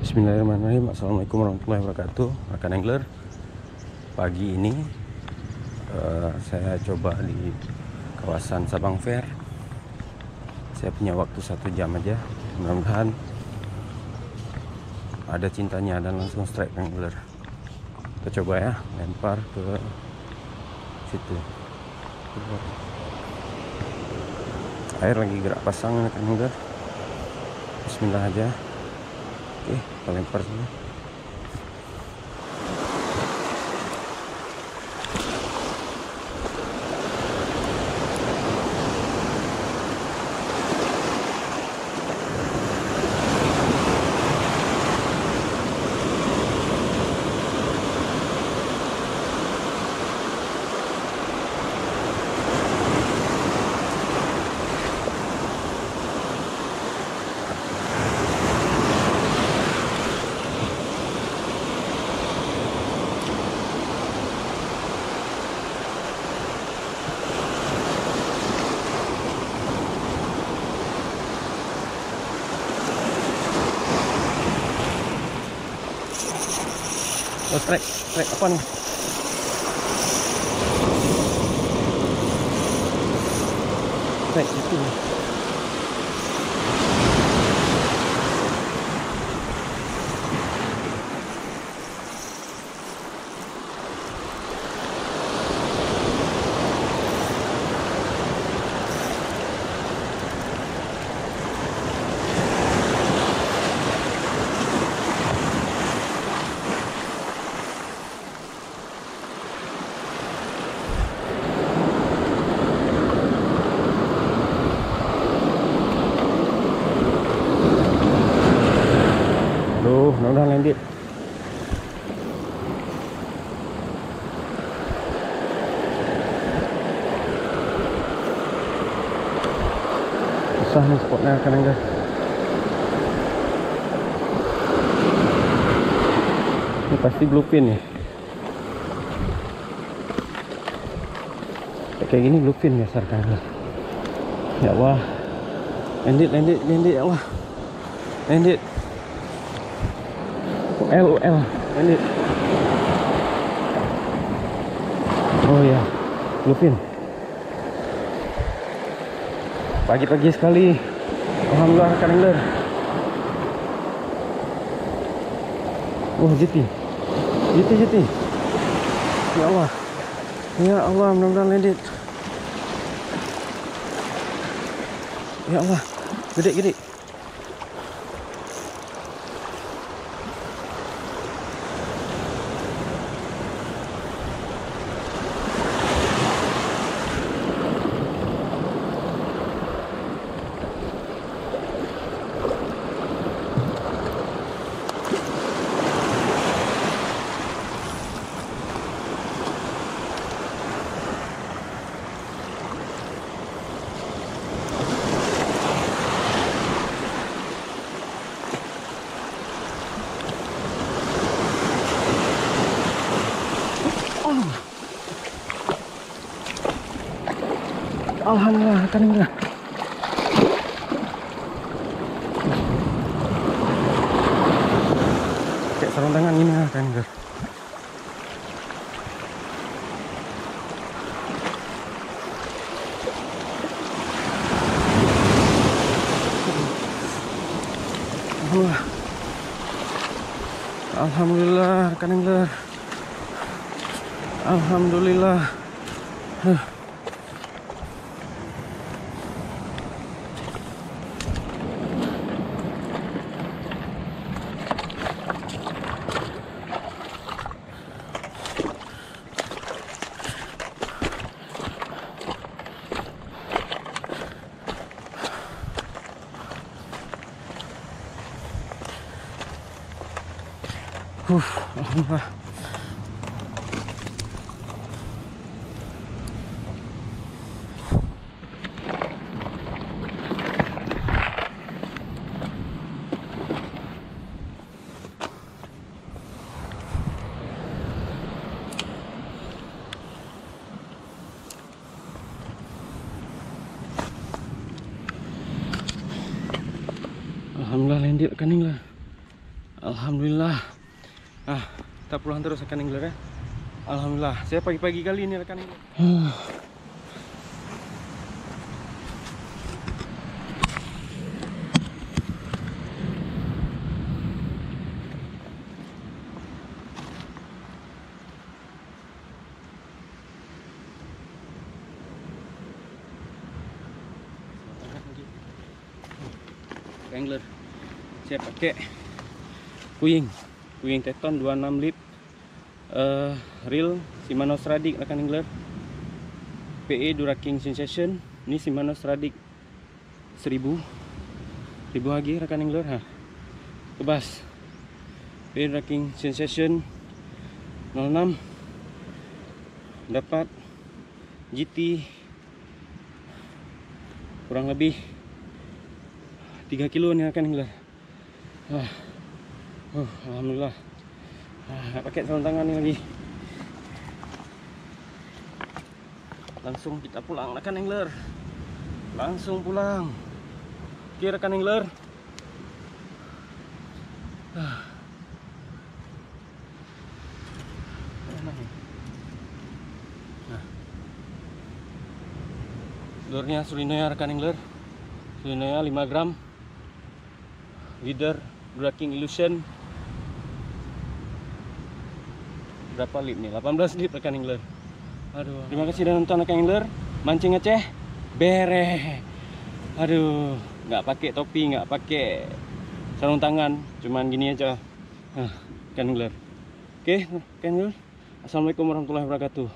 Bismillahirrahmanirrahim. Assalamualaikum warahmatullahi wabarakatuh. Rekan angler, pagi ini saya coba di kawasan Sabang Fair. Saya punya waktu 1 jam aja. Mudah-mudahan ada cintanya dan langsung strike angler. Kita coba ya, lempar ke situ. Air lagi gerak pasang rekan angler. Bismillah aja. Oke, kita lempar sini. Oh, strike apa nih? Strike itu. Mudah-mudahan landed. Susah nih spotnya kadang guys. Ini pasti bluefin ya. Kayak gini bluefin biasa kan. Ya Allah. Landed ya Allah. Landed. UL ini. Oh ya, bluefin. Pagi-pagi sekali. Alhamdulillah rekan angler. Oh, JT. Ya Allah. Ya Allah, mudah-mudahan landed. Ya Allah, gede. Alhamdulillah, rekan angler. Kayak sarung tangan ini rekan angler. Alhamdulillah rekan angler. Alhamdulillah. Alhamdulillah. Alhamdulillah landed kan lah. Alhamdulillah. Kita pulang terus rekan angler ya. Alhamdulillah. Saya pagi-pagi kali ini rekan angler. Angler, saya pakai Kuying Teton 26 lip, reel Shimano Stradic rekan angler, PE Dura-King Sensation. Ini Shimano Stradic 1000 lagi rekan angler. Kebas PE Dura-King Sensation 06, dapat GT kurang lebih 3 kilo nih rekan angler. Alhamdulillah. Nggak pakai sarung tangan nih lagi. Langsung kita pulang rekan angler. Langsung pulang. Oke rekan angler. Lurnya Surinoya rekan angler. Surinoya 5 gram. Leader Dura-King Illusion. Berapa lip nih? 18 lip rekan angler. Aduh, terima kasih sudah nonton rekan angler. Mancing Aceh bere. Aduh, nggak pakai topi, nggak pakai sarung tangan, cuman gini aja. Rekan angler. Oke, rekan angler. Assalamualaikum warahmatullahi wabarakatuh.